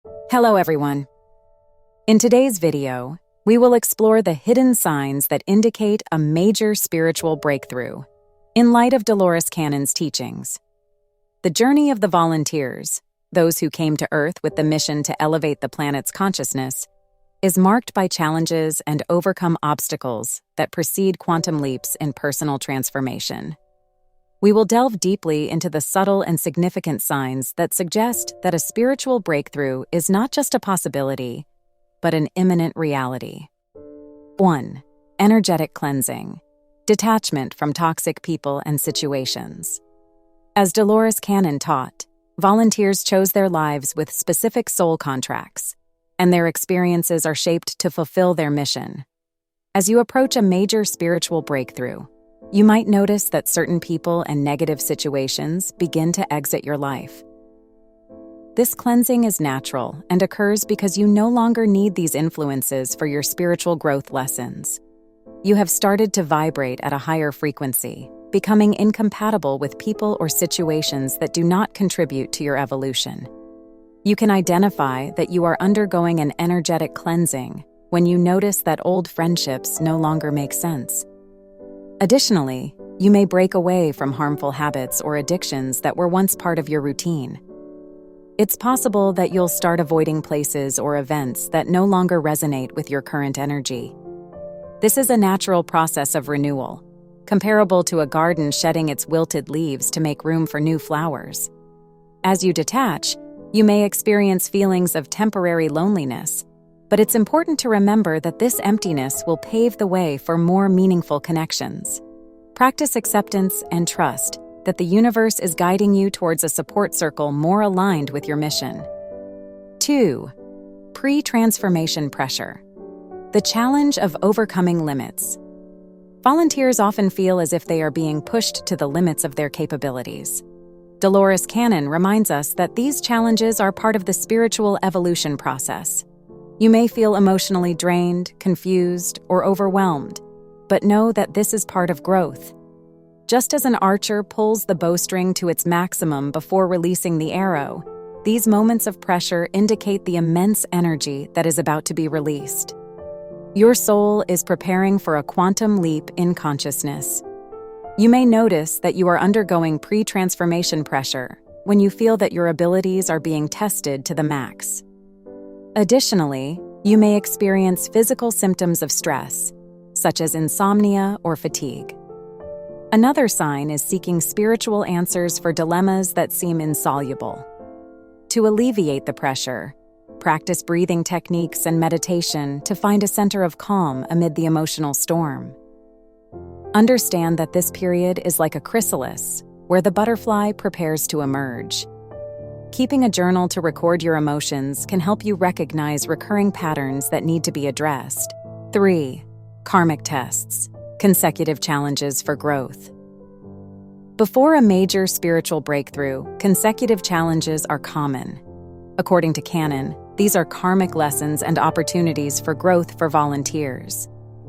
Hello everyone. In today's video, we will explore the hidden signs that indicate a major spiritual breakthrough in light of Dolores Cannon's teachings. The journey of the volunteers, those who came to Earth with the mission to elevate the planet's consciousness, is marked by challenges and overcome obstacles that precede quantum leaps in personal transformation. We will delve deeply into the subtle and significant signs that suggest that a spiritual breakthrough is not just a possibility, but an imminent reality. 1. Energetic cleansing. Detachment from toxic people and situations. As Dolores Cannon taught, volunteers chose their lives with specific soul contracts, and their experiences are shaped to fulfill their mission. As you approach a major spiritual breakthrough, you might notice that certain people and negative situations begin to exit your life. This cleansing is natural and occurs because you no longer need these influences for your spiritual growth lessons. You have started to vibrate at a higher frequency, becoming incompatible with people or situations that do not contribute to your evolution. You can identify that you are undergoing an energetic cleansing when you notice that old friendships no longer make sense. Additionally, you may break away from harmful habits or addictions that were once part of your routine. It's possible that you'll start avoiding places or events that no longer resonate with your current energy. This is a natural process of renewal, comparable to a garden shedding its wilted leaves to make room for new flowers. As you detach, you may experience feelings of temporary loneliness, but it's important to remember that this emptiness will pave the way for more meaningful connections. Practice acceptance and trust that the universe is guiding you towards a support circle more aligned with your mission. 2. Pre-transformation pressure. The challenge of overcoming limits. Volunteers often feel as if they are being pushed to the limits of their capabilities. Dolores Cannon reminds us that these challenges are part of the spiritual evolution process. You may feel emotionally drained, confused, or overwhelmed, but know that this is part of growth. Just as an archer pulls the bowstring to its maximum before releasing the arrow, these moments of pressure indicate the immense energy that is about to be released. Your soul is preparing for a quantum leap in consciousness. You may notice that you are undergoing pre-transformation pressure when you feel that your abilities are being tested to the max. Additionally, you may experience physical symptoms of stress, such as insomnia or fatigue. Another sign is seeking spiritual answers for dilemmas that seem insoluble. To alleviate the pressure, practice breathing techniques and meditation to find a center of calm amid the emotional storm. Understand that this period is like a chrysalis, where the butterfly prepares to emerge. Keeping a journal to record your emotions can help you recognize recurring patterns that need to be addressed. 3. Karmic Tests. Consecutive challenges for growth. Before a major spiritual breakthrough, consecutive challenges are common. According to Cannon, these are karmic lessons and opportunities for growth for volunteers.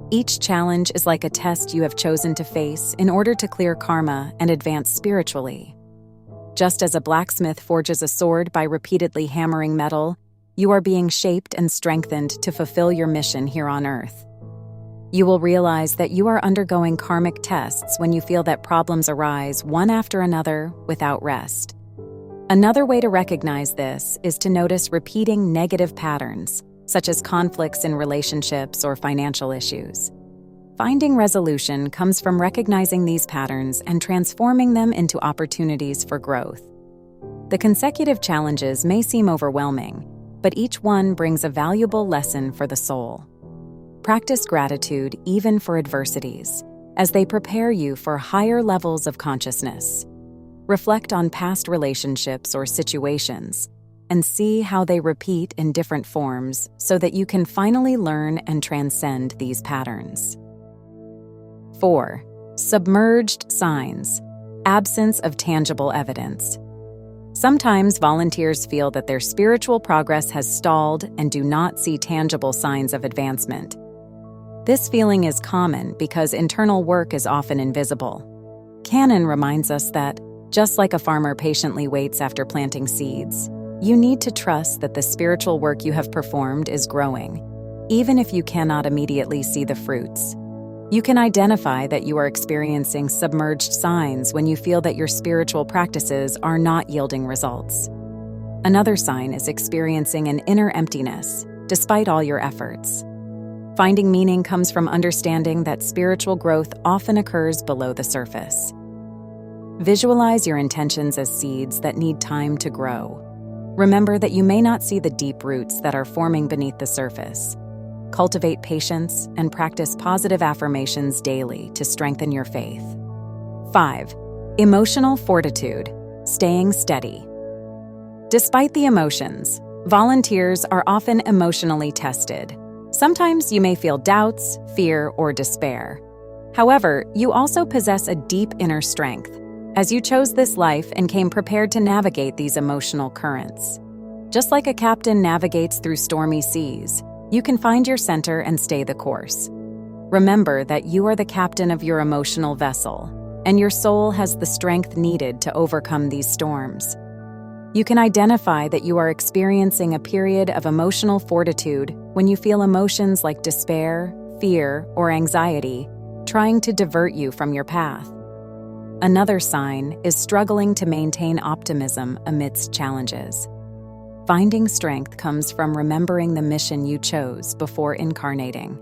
Each challenge is like a test you have chosen to face in order to clear karma and advance spiritually. Just as a blacksmith forges a sword by repeatedly hammering metal, you are being shaped and strengthened to fulfill your mission here on Earth. You will realize that you are undergoing karmic tests when you feel that problems arise one after another without rest. Another way to recognize this is to notice repeating negative patterns, such as conflicts in relationships or financial issues. Finding resolution comes from recognizing these patterns and transforming them into opportunities for growth. The consecutive challenges may seem overwhelming, but each one brings a valuable lesson for the soul. Practice gratitude even for adversities, as they prepare you for higher levels of consciousness. Reflect on past relationships or situations, and see how they repeat in different forms so that you can finally learn and transcend these patterns. 4. Submerged Signs. Absence of tangible evidence. Sometimes volunteers feel that their spiritual progress has stalled and do not see tangible signs of advancement. This feeling is common because internal work is often invisible. Cannon reminds us that, just like a farmer patiently waits after planting seeds, you need to trust that the spiritual work you have performed is growing, even if you cannot immediately see the fruits. You can identify that you are experiencing submerged signs when you feel that your spiritual practices are not yielding results. Another sign is experiencing an inner emptiness, despite all your efforts. Finding meaning comes from understanding that spiritual growth often occurs below the surface. Visualize your intentions as seeds that need time to grow. Remember that you may not see the deep roots that are forming beneath the surface. Cultivate patience and practice positive affirmations daily to strengthen your faith. 5. Emotional fortitude, staying steady. Despite the emotions, volunteers are often emotionally tested. Sometimes you may feel doubts, fear, or despair. However, you also possess a deep inner strength, as you chose this life and came prepared to navigate these emotional currents. Just like a captain navigates through stormy seas, you can find your center and stay the course. Remember that you are the captain of your emotional vessel, and your soul has the strength needed to overcome these storms. You can identify that you are experiencing a period of emotional fortitude when you feel emotions like despair, fear, or anxiety trying to divert you from your path. Another sign is struggling to maintain optimism amidst challenges. Finding strength comes from remembering the mission you chose before incarnating.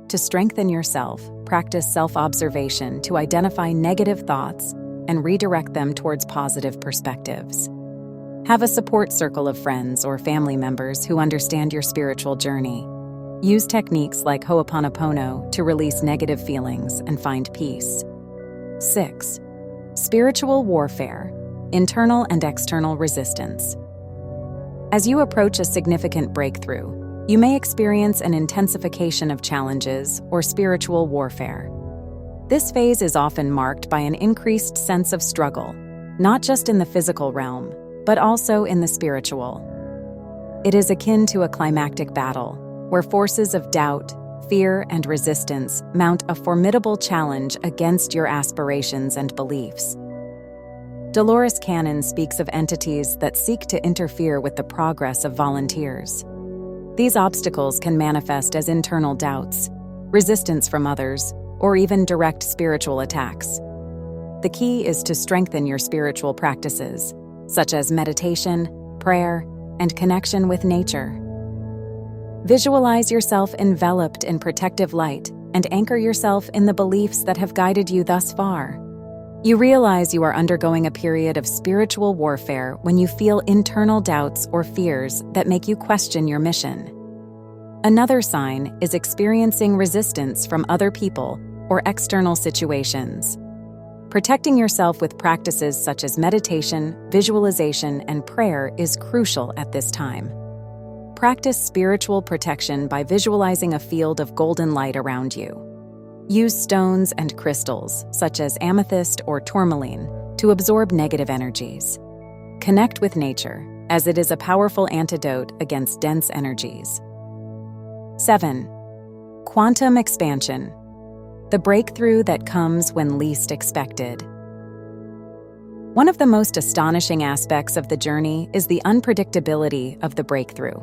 To strengthen yourself, practice self-observation to identify negative thoughts and redirect them towards positive perspectives. Have a support circle of friends or family members who understand your spiritual journey. Use techniques like Ho'oponopono to release negative feelings and find peace. 6. Spiritual warfare, internal and external resistance. As you approach a significant breakthrough, you may experience an intensification of challenges or spiritual warfare. This phase is often marked by an increased sense of struggle, not just in the physical realm, but also in the spiritual. It is akin to a climactic battle, where forces of doubt, fear, and resistance mount a formidable challenge against your aspirations and beliefs. Dolores Cannon speaks of entities that seek to interfere with the progress of volunteers. These obstacles can manifest as internal doubts, resistance from others, or even direct spiritual attacks. The key is to strengthen your spiritual practices, such as meditation, prayer, and connection with nature. Visualize yourself enveloped in protective light and anchor yourself in the beliefs that have guided you thus far. You realize you are undergoing a period of spiritual warfare when you feel internal doubts or fears that make you question your mission. Another sign is experiencing resistance from other people or external situations. Protecting yourself with practices such as meditation, visualization, and prayer is crucial at this time. Practice spiritual protection by visualizing a field of golden light around you. Use stones and crystals, such as amethyst or tourmaline, to absorb negative energies. Connect with nature, as it is a powerful antidote against dense energies. 7. Quantum expansion, the breakthrough that comes when least expected. One of the most astonishing aspects of the journey is the unpredictability of the breakthrough.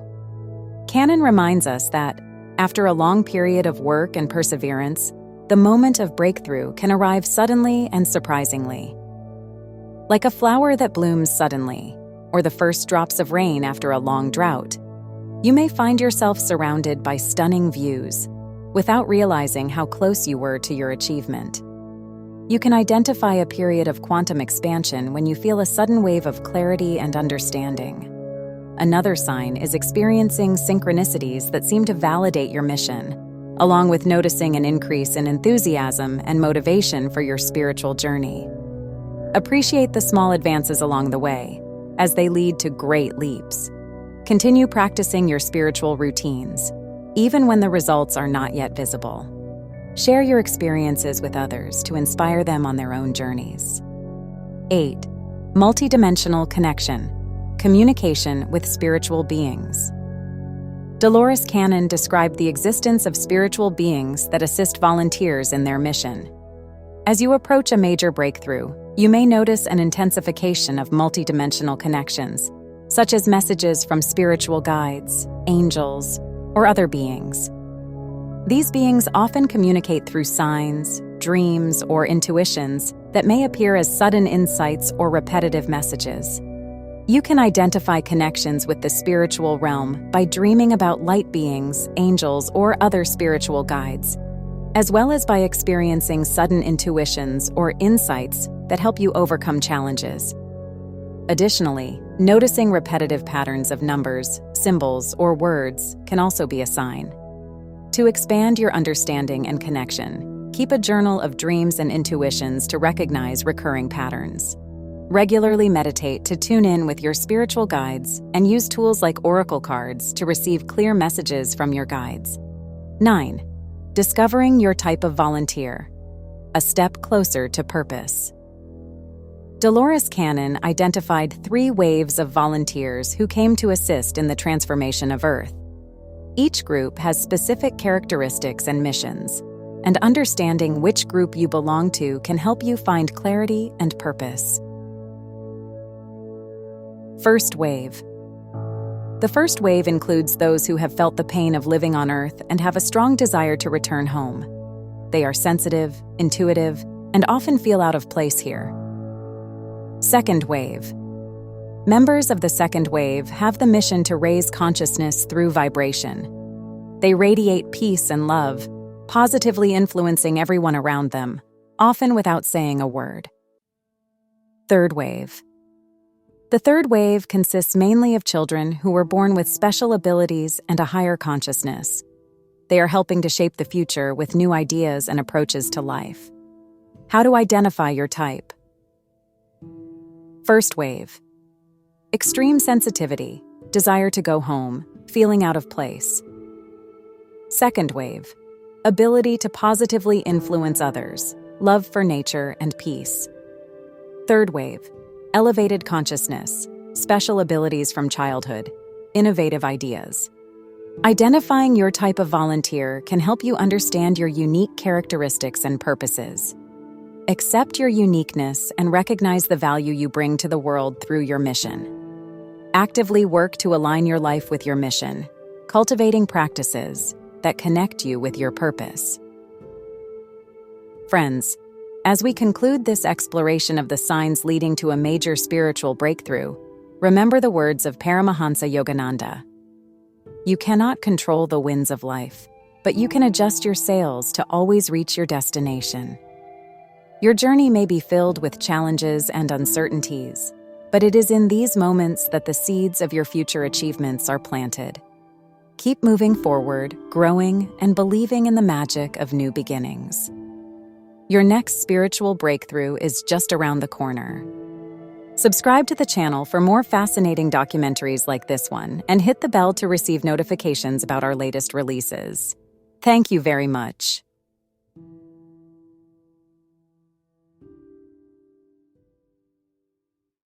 Cannon reminds us that, after a long period of work and perseverance, the moment of breakthrough can arrive suddenly and surprisingly. Like a flower that blooms suddenly, or the first drops of rain after a long drought, you may find yourself surrounded by stunning views, without realizing how close you were to your achievement. You can identify a period of quantum expansion when you feel a sudden wave of clarity and understanding. Another sign is experiencing synchronicities that seem to validate your mission, along with noticing an increase in enthusiasm and motivation for your spiritual journey. Appreciate the small advances along the way, as they lead to great leaps. Continue practicing your spiritual routines, even when the results are not yet visible. Share your experiences with others to inspire them on their own journeys. 8. Multidimensional connection, communication with spiritual beings. Dolores Cannon described the existence of spiritual beings that assist volunteers in their mission. As you approach a major breakthrough, you may notice an intensification of multidimensional connections, such as messages from spiritual guides, angels, or other beings. These beings often communicate through signs, dreams, or intuitions that may appear as sudden insights or repetitive messages. You can identify connections with the spiritual realm by dreaming about light beings, angels, or other spiritual guides, as well as by experiencing sudden intuitions or insights that help you overcome challenges. Additionally, noticing repetitive patterns of numbers, symbols, or words can also be a sign. To expand your understanding and connection, keep a journal of dreams and intuitions to recognize recurring patterns. Regularly meditate to tune in with your spiritual guides and use tools like oracle cards to receive clear messages from your guides. 9. Discovering your type of volunteer. A step closer to purpose. Dolores Cannon identified 3 waves of volunteers who came to assist in the transformation of Earth. Each group has specific characteristics and missions, and understanding which group you belong to can help you find clarity and purpose. First wave. The first wave includes those who have felt the pain of living on Earth and have a strong desire to return home. They are sensitive, intuitive, and often feel out of place here. Second wave. Members of the second wave have the mission to raise consciousness through vibration. They radiate peace and love, positively influencing everyone around them, often without saying a word. Third wave. The third wave consists mainly of children who were born with special abilities and a higher consciousness. They are helping to shape the future with new ideas and approaches to life. How to identify your type. First wave. Extreme sensitivity, desire to go home, feeling out of place. Second wave. Ability to positively influence others, love for nature and peace. Third wave. Elevated consciousness, special abilities from childhood, innovative ideas. Identifying your type of volunteer can help you understand your unique characteristics and purposes. Accept your uniqueness and recognize the value you bring to the world through your mission. Actively work to align your life with your mission, cultivating practices that connect you with your purpose. Friends, as we conclude this exploration of the signs leading to a major spiritual breakthrough, remember the words of Paramahansa Yogananda. You cannot control the winds of life, but you can adjust your sails to always reach your destination. Your journey may be filled with challenges and uncertainties, but it is in these moments that the seeds of your future achievements are planted. Keep moving forward, growing, and believing in the magic of new beginnings. Your next spiritual breakthrough is just around the corner. Subscribe to the channel for more fascinating documentaries like this one, and hit the bell to receive notifications about our latest releases. Thank you very much.